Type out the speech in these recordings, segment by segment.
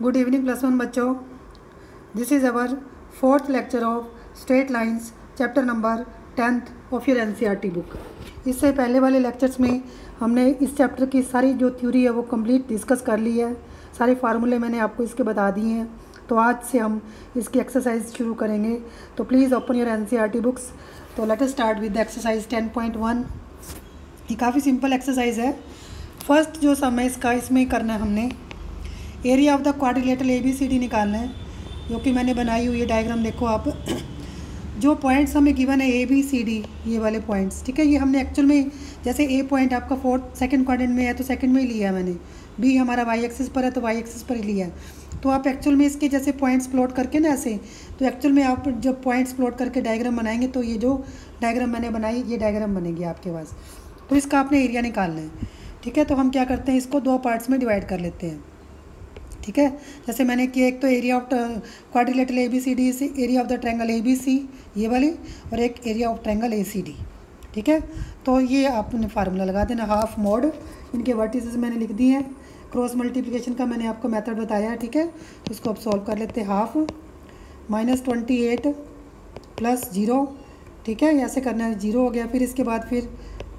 Good evening plus one बच्चों। This is our fourth lecture of straight lines chapter number 10th of your NCERT book. इससे पहले वाले lectures में हमने इस चैप्टर की सारी जो थ्योरी है वो कंप्लीट डिस्कस कर ली है। सारे फार्मूले मैंने आपको इसके बता दिए हैं। तो आज से हम इसकी एक्सरसाइज शुरू करेंगे। तो please open your NCERT books. तो let us start with the exercise 10.1। ये काफ़ी सिंपल एक्सरसाइज है। फर्स्ट जो सम है इसका, इसमें करना है हमने area of the quadrilateral ABCD निकालना है, जो कि मैंने बनाई हुई है डायग्राम। देखो आप जो पॉइंट्स हमें गिवन है ABCD, ये वाले पॉइंट्स, ठीक है। ये हमने एक्चुअल में जैसे A पॉइंट आपका सेकंड क्वाड्रेंट में है तो सेकंड में ही लिया है मैंने, B हमारा y एक्सिस पर है तो y एक्सिस पर ही लिया है। तो आप एक्चुअल में इसके जैसे पॉइंट्स प्लॉट करके ना ऐसे, तो एक्चुअल में आप जब पॉइंट्स प्लॉट करके डायग्राम बनाएंगे तो ये जो डायग्राम मैंने बनाई ये डायग्राम बनेगी आपके पास। तो इसका आपने एरिया निकालना है, ठीक है। तो हम क्या करते हैं, इसको दो पार्ट्स में डिवाइड कर लेते हैं, ठीक है। जैसे मैंने किया, एक तो एरिया ऑफ क्वाड्रिलेटरल ABCD से area of the triangle ABC ये वाली, और एक एरिया ऑफ ट्रायंगल ACD, ठीक है। तो ये आपने फार्मूला लगा देना, हाफ मोड इनके वर्टिसेस मैंने लिख दिए हैं। क्रॉस मल्टीप्लिकेशन का मैंने आपको मेथड बताया है, ठीक है। तो इसको अब सॉल्व कर लेते हैं। हाफ -28 + 0, ठीक है। ऐसे करना है, 0 हो गया, फिर इसके बाद फिर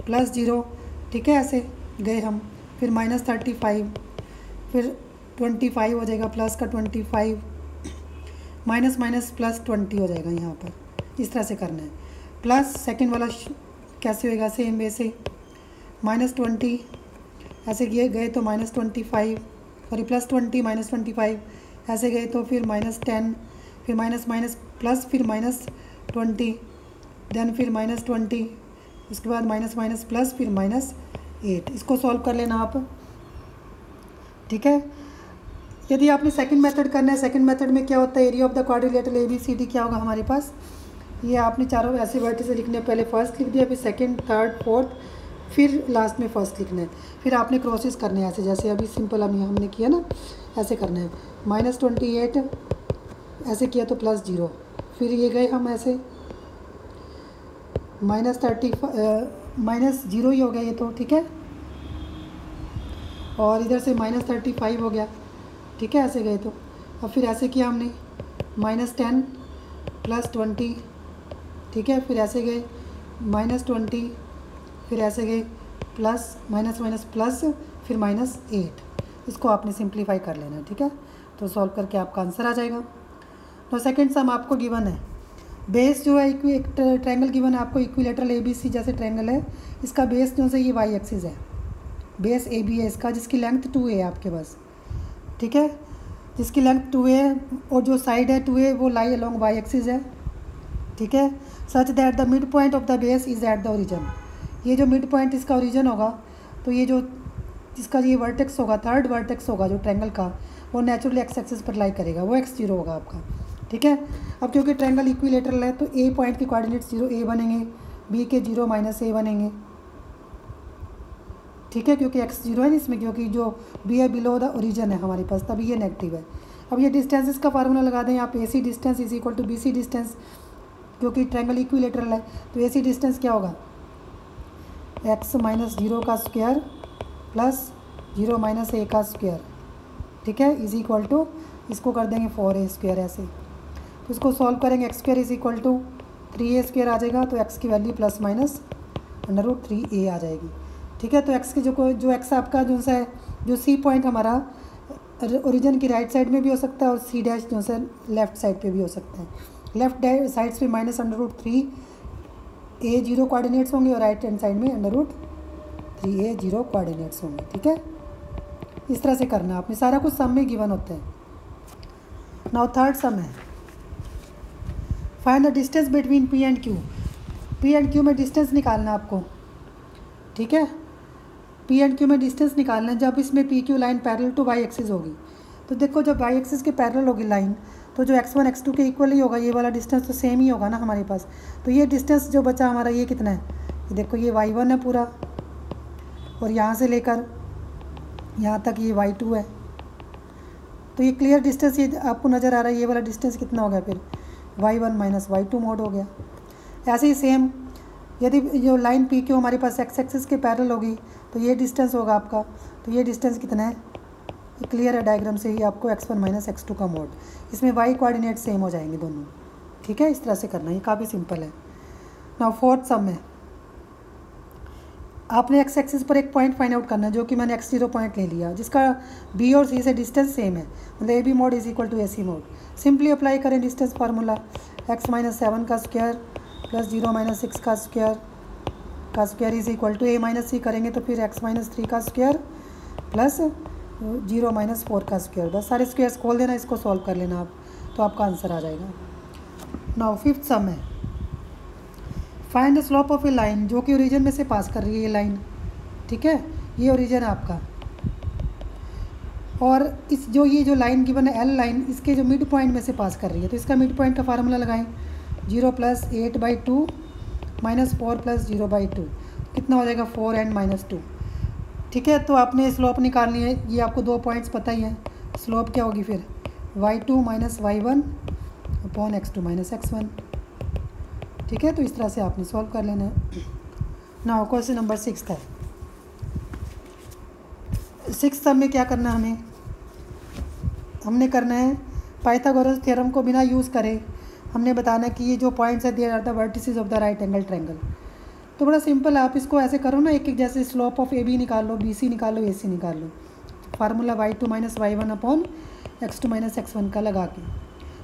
+0, ठीक है। ऐसे गए हम, फिर -35, फिर 25 हो जाएगा, प्लस का 25, माइनस माइनस प्लस 20 हो जाएगा यहाँ पर। इस तरह से करना है। प्लस सेकंड वाला कैसे होएगा, सेम वे से -20 ऐसे गए तो -25, सॉरी +20 -25 ऐसे गए तो फिर -10, फिर माइनस माइनस प्लस, फिर -20, देन फिर -20, उसके बाद माइनस माइनस प्लस, फिर -8। इसको सॉल्व कर लेना आप, ठीक है। यदि आपने सेकंड मेथड करना है, सेकंड मेथड में क्या होता है, area of the quadrilateral ABCD क्या होगा हमारे पास, ये आपने चारों ऐसे वर्टिसेस लिखने, पहले फर्स्ट लिख दिया, फिर सेकंड, थर्ड, फोर्थ, फिर लास्ट में फर्स्ट लिखना है। फिर आपने क्रॉसेस करने हैं ऐसे, जैसे अभी सिंपल हमने किया ना, ऐसे करना है। -28 ऐसे किया तो +0, फिर ये गए हम ऐसे -0 ही हो गया ये तो, ठीक है। और इधर से -35 हो गया, ठीक है। ऐसे गए तो अब फिर ऐसे किया हमने -10 + 20, ठीक है। फिर ऐसे गए -20, फिर ऐसे गए प्लस माइनस माइनस प्लस, फिर -8। इसको आपने सिंप्लीफाई कर लेना है, ठीक है। तो सॉल्व करके आपका आंसर आ जाएगा। तो सेकंड सम आपको गिवन है, बेस जो है एक ट्रायंगल गिवन है आपको, इक्विलेटरल ABC जैसे ट्रायंगल है। इसका बेस जो से ये y एक्सिस है, बेस AB है इसका, जिसकी लेंथ 2a है आपके पास, ठीक है। जिसकी लेंथ 2a है और जो साइड है 2a वो लाई अलोंग y एक्सिस है, ठीक है। Such that the mid point of the base is at the origin. ये जो मिड पॉइंट इसका ओरिजिन होगा, तो ये जो इसका ये वर्टेक्स होगा, थर्ड वर्टेक्स होगा जो ट्रायंगल का, वो नेचुरली x एक्सिस पर लाई करेगा, वो x0 होगा आपका, ठीक है। अब क्योंकि ट्रायंगल इक्विलेटरल है तो A पॉइंट के कोऑर्डिनेट्स 0 a बनेंगे, B के 0 -a बनेंगे, ठीक है। क्योंकि x0 है इसमें, क्योंकि जो B है बिलो द ओरिजिन है हमारे पास, तभी ये नेगेटिव है। अब ये डिस्टेंसेस का फार्मूला लगा दें आप, AC distance is equal to BC distance, क्योंकि ट्रायंगल इक्विलेटरल है तो AC डिस्टेंस क्या होगा, x - 0 का स्क्वायर प्लस 0 - a का स्क्वायर, ठीक है, इज इक्वल टू, इसको कर देंगे 4a² ऐसे। तो इसको सॉल्व करेंगे, x² is equal to 3a² आ जाएगा, तो x की वैल्यू ± √3a आ जाएगी, ठीक है। तो x की जो x आपका जो सा है, जो C पॉइंट हमारा ओरिजिन की राइट साइड में भी हो सकता है और C' जो सा लेफ़्ट साइड पे भी हो सकता है। लेफ्ट साइड्स पे -√3a 0 कोऑर्डिनेट्स होंगे और राइट हैंड साइड में √3a 0 कोऑर्डिनेट्स होंगे, ठीक है। इस तरह से करना है आपने, सारा कुछ सम में गिवन होता है। नाउ थर्ड सम है, find the distance between P and Q। P and Q में डिस्टेंस निकालना है आपको, ठीक है। P एंड Q में डिस्टेंस निकालना है जब इसमें PQ line parallel to y axis होगी। तो देखो जब y एक्सिस के पैरेलल होगी लाइन, तो जो x1 x2 के इक्वल ही होगा, ये वाला डिस्टेंस तो सेम ही होगा ना हमारे पास। तो ये डिस्टेंस जो बचा हमारा, ये कितना है, ये देखो ये y1 है पूरा, और यहाँ से लेकर यहाँ तक ये y2 है। तो ये क्लियर डिस्टेंस ये आपको नज़र आ रहा है, ये वाला डिस्टेंस कितना हो गया, फिर y1 - y2 मोड हो गया। ऐसे ही सेम यदि जो लाइन PQ हमारे पास x एक्सिस के पैरेलल होगी तो ये डिस्टेंस होगा आपका, तो ये डिस्टेंस कितना है, क्लियर है डायग्राम से ही आपको x1 माइनस x2 का मोड। इसमें y कोऑर्डिनेट सेम हो जाएंगे दोनों, ठीक है। इस तरह से करना, ये काफ़ी सिंपल है। नाउ फोर्थ सम में आपने x एक्सिस पर एक पॉइंट फाइंड आउट करना है, जो कि मैंने x0 पॉइंट ले लिया, जिसका b और c से डिस्टेंस सेम है, मतलब AB mod is equal to AC mod. Simply apply करें डिस्टेंस फार्मूला, x माइनस 7 का स्क्वायर प्लस 0 माइनस 6 का square is equal to a minus c करेंगे तो फिर x माइनस 3 का स्क्वायर प्लस 0 माइनस 4 का स्क्वायर। बस सारे स्क्वायर्स खोल देना, इसको सॉल्व कर लेना आप, तो आपका आंसर आ जाएगा। नाउ फिफ्थ सम है, find the slope of A line, जो कि ओरिजिन में से पास कर रही है ये लाइन, ठीक है। ये ओरिजिन है आपका, और इस ये जो लाइन गिवन है L लाइन, इसके जो मिड पॉइंट में से पास कर रही है, तो इसका मिड पॉइंट का फार्मूला लगाएं, 0 प्लस 8/2 माइनस 4 प्लस 0/2, कितना हो जाएगा 4 एंड माइनस 2, ठीक है। तो आपने स्लोप निकालनी है, ये आपको 2 पॉइंट्स पता ही हैं। स्लोप क्या होगी फिर, y2 minus y1 upon x2 minus x1, ठीक है। तो इस तरह से आपने सॉल्व कर लेना है। नाउ क्वेश्चन नंबर 6 है। 6 सम में क्या करना है हमने करना है पाइथागोरस थ्योरम को बिना यूज़ करे हमने बताना कि ये जो पॉइंट्स है there are the vertices of the right angle triangle. तो बड़ा सिंपल है, आप इसको ऐसे करो ना, एक एक जैसे स्लोप ऑफ AB निकाल लो, BC निकाल लो, AC निकाल लो, formula y2 minus y1 upon x2 minus x1 का लगा के।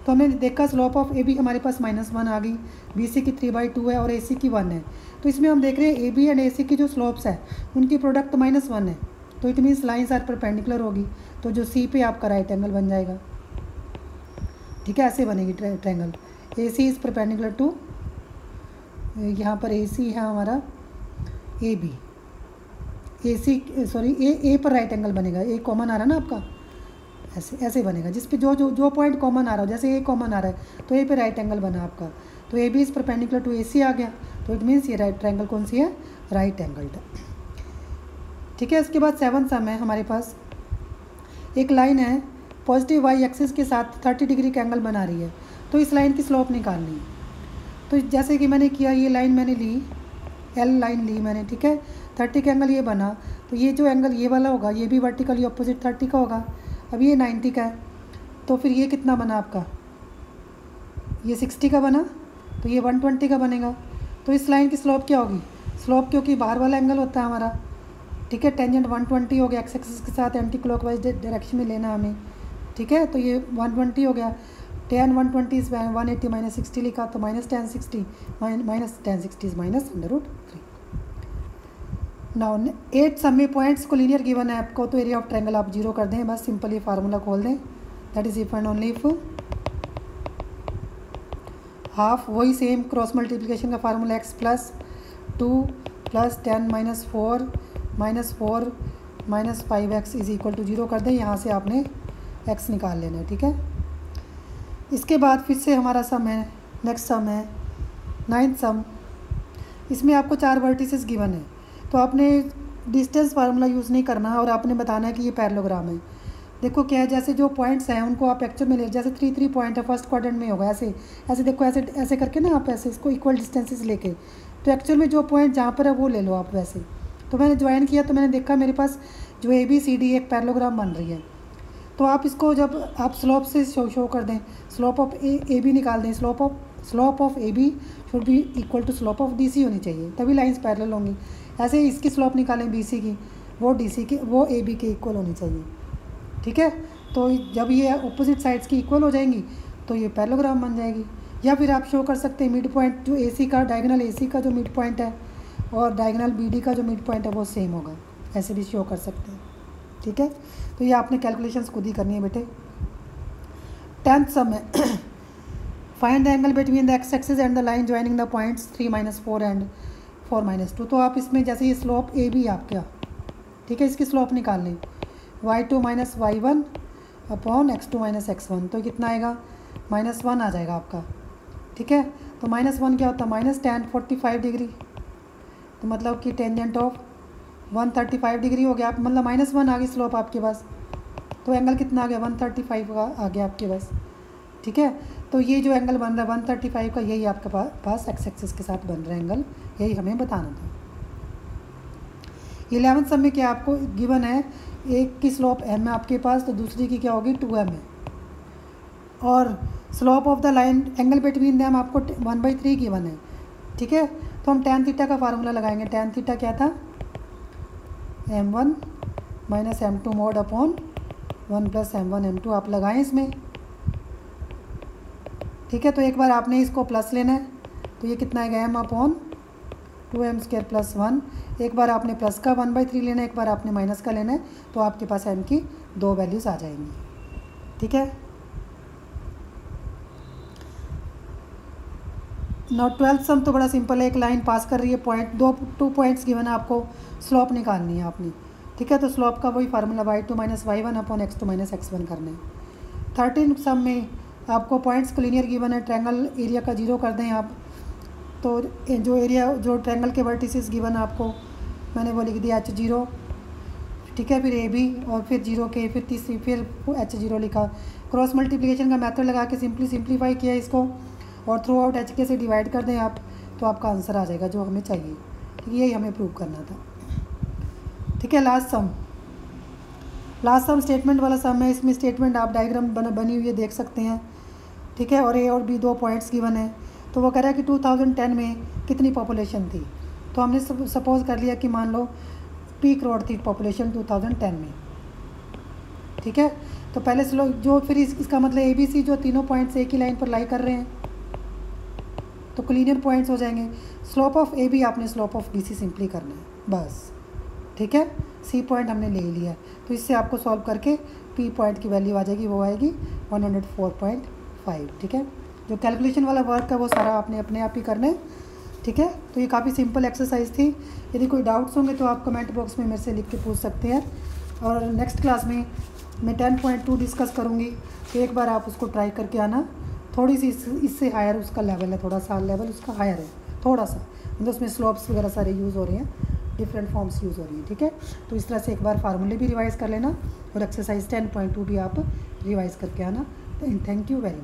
तो हमने देखा स्लोप ऑफ AB हमारे पास -1 आ गई, BC की 3/2 है और AC की 1 है। तो इसमें हम देख रहे हैं AB एंड AC की जो स्लोप्स है उनकी प्रोडक्ट -1 है, तो it means lines are perpendicular होगी, तो जो C पे आपका राइट एंगल बन जाएगा, ठीक है। ऐसे बनेगी triangle, AC is perpendicular to, यहाँ पर AC है हमारा AB, AC सॉरी A पर राइट एंगल बनेगा, A कॉमन आ रहा है ना आपका, ऐसे बनेगा, जिस पे जो पॉइंट कॉमन आ रहा हो, जैसे A कॉमन आ रहा है तो A पे राइट एंगल बना आपका, तो AB is perpendicular to AC आ गया, तो इट मीन्स ये राइट ट्रायंगल कौन सी है, राइट एंगल्ड, ठीक है। इसके बाद 7 सम है हमारे पास, एक लाइन है पॉजिटिव y एक्सिस के साथ 30 डिग्री का एंगल बना रही है, तो इस लाइन की स्लोप निकालनी है। तो जैसे कि मैंने किया, ये लाइन मैंने ली, L लाइन ली मैंने, ठीक है। 30 का एंगल ये बना, तो ये जो एंगल ये वाला होगा ये भी वर्टिकली ऑपोजिट 30 का होगा। अब ये 90 का है, तो फिर ये कितना बना आपका, ये 60 का बना, तो ये 120 का बनेगा। तो इस लाइन की स्लोप क्या होगी, स्लोप क्योंकि बाहर वाला एंगल होता है हमारा, ठीक है, टेंजेंट 120 हो गया, एक्स एक्सिस के साथ एंटी क्लॉकवाइज डायरेक्शन में लेना हमें, ठीक है। तो ये 120 हो गया, tan 120 इज 180 माइनस 60 लिखा, तो माइनस tan 60 इज -√3। नाउ 8 सम में पॉइंट्स को लीनियर गिवन है आपको, तो एरिया ऑफ ट्रायंगल आप 0 कर दें, बस सिंपल ये फार्मूला खोल दें, that is if and only if half, वही सेम क्रॉस मल्टीप्लिकेशन का formula x plus 2 plus 10 minus 4 minus 5x is equal to 0 कर दें, यहाँ से आपने x निकाल लेना है, ठीक है। इसके बाद फिर से हमारा सम है, नेक्स्ट सम है 9th सम। इसमें आपको 4 वर्टिसेस गिवन है, तो आपने डिस्टेंस फार्मूला यूज़ नहीं करना और आपने बताना है कि ये पैरेललोग्राम है। देखो क्या है, जैसे जो पॉइंट्स हैं उनको आप एक्चुअल में ले, जैसे 3 पॉइंट है फर्स्ट क्वाड्रेंट में होगा, ऐसे देखो, ऐसे करके ना आप ऐसे इसको इक्वल डिस्टेंसेस लेके, तो एक्चुअल में जो पॉइंट जहाँ पर है वो ले लो आप वैसे। तो मैंने ज्वाइन किया तो मैंने देखा मेरे पास जो ABCD एक पैरेललोग्राम बन रही है, तो आप इसको जब आप स्लोप से शो कर दें, स्लोप ऑफ AB निकाल दें, slope of AB should be equal to slope of DC होनी चाहिए, तभी लाइंस पैरेलल होंगी। ऐसे ही इसकी स्लोप निकालें BC की, वो AB के इक्वल होनी चाहिए, ठीक है। तो जब ये अपोजिट साइड्स की इक्वल हो जाएंगी तो ये पैरेललोग्राम बन जाएगी। या फिर आप शो कर सकते हैं मिड पॉइंट जो AC का, डायगोनल AC का जो मिड पॉइंट है और डायगोनल BD का जो मिड पॉइंट है वो सेम होगा, ऐसे भी शो कर सकते हैं, ठीक है। तो ये आपने कैलकुलेशंस खुद ही करनी है बेटे। 10th सम है, find the angle between the x axis and the line joining the points 3-4 and 4-2। तो आप इसमें जैसे ये स्लोप AB आपका, ठीक है, इसकी स्लोप निकाल लें, y2 minus y1 upon x2 minus x1, तो कितना आएगा, -1 आ जाएगा आपका, ठीक है। तो -1 क्या होता है, माइनस tan 45 डिग्री, तो मतलब कि टेंजेंट ऑफ 135 डिग्री हो गया, आप मतलब -1 आ गई स्लोप आपके पास, तो एंगल कितना आ गया, 135 का आ गया आपके पास, ठीक है। तो ये जो एंगल बन रहा है 135 का, यही आपके पास एक्स एक्सिस के साथ बन रहा है एंगल, यही हमें बताना था। 11th सम में क्या आपको गिवन है, एक की स्लोप m है आपके पास, तो दूसरी की क्या होगी 2m है, और slope of the line angle between them आपको 1/3 गिवन है, ठीक है। तो हम tan थीटा का फार्मूला लगाएंगे। tan थीटा क्या था, m1 minus m2 mode upon 1 plus m1 m2 आप लगाएं इसमें, ठीक है। तो एक बार आपने इसको प्लस लेना है, तो ये कितना आएगा m अपॉन 2m² प्लस 1। एक बार आपने प्लस का 1/3 लेना है, एक बार आपने माइनस का लेना है, तो आपके पास m की 2 वैल्यूज़ आ जाएंगी, ठीक है। नौ 12th सम तो बड़ा सिंपल है, एक लाइन पास कर रही है, पॉइंट 2 पॉइंट्स गिवन है, आपको स्लोप निकालनी है आपने, ठीक है। तो स्लोप का वही formula y2 minus y1 upon x2 minus x1 करना है। 13 सम में आपको पॉइंट्स को लीनियर गिवन है, ट्रायंगल एरिया का 0 कर दें आप, तो जो एरिया जो ट्रायंगल के वर्टिसेस गिवन आपको मैंने वो लिख दिया h0, ठीक है, फिर AB और फिर 0 के, फिर तीसरी फिर h0 लिखा। क्रॉस मल्टीप्लिकेशन का मेथड लगा के सिंप्लीफाई किया इसको, और थ्रू आउट HK से डिवाइड कर दें आप, तो आपका आंसर आ जाएगा जो हमें चाहिए, ठीक है। यही हमें प्रूव करना था, ठीक है। लास्ट सम स्टेटमेंट वाला सम है, इसमें स्टेटमेंट आप डायग्राम बनी हुई है देख सकते हैं, ठीक है। और A और B 2 पॉइंट्स गिवन है। तो वो कह रहा है कि 2010 में कितनी पॉपुलेशन थी, तो हमने सपोज कर लिया कि मान लो पीक करोड़ थी पॉपुलेशन 2010 में, ठीक है। तो पहले से लोग जो फिर इसका मतलब ABC जो तीनों पॉइंट्स एक ही लाइन पर लाई कर रहे हैं, तो क्लीनियर पॉइंट्स हो जाएंगे। स्लोप ऑफ AB आपने स्लोप ऑफ BC सिंपली करना है बस, ठीक है। C पॉइंट हमने ले लिया, तो इससे आपको सॉल्व करके P पॉइंट की वैल्यू आ जाएगी, वो आएगी 104.5, ठीक है। जो कैलकुलेशन वाला वर्क है वो सारा आपने अपने आप ही करना है, ठीक है। तो ये काफ़ी सिंपल एक्सरसाइज थी। यदि कोई डाउट्स होंगे तो आप कमेंट बॉक्स में मेरे से लिख के पूछ सकते हैं, और नेक्स्ट क्लास में मैं 10.2 डिस्कस करूँगी, तो एक बार आप उसको ट्राई करके आना। थोड़ी सी इससे हायर उसका लेवल है, थोड़ा सा लेवल उसका हायर है, थोड़ा सा, मतलब उसमें स्लोप्स वगैरह सारे यूज़ हो रहे हैं, डिफरेंट फॉर्म्स यूज़ हो रही हैं, ठीक है। तो इस तरह से एक बार फार्मूले भी रिवाइज़ कर लेना, और एक्सरसाइज 10.2 भी आप रिवाइज़ करके आना। Thank you very much.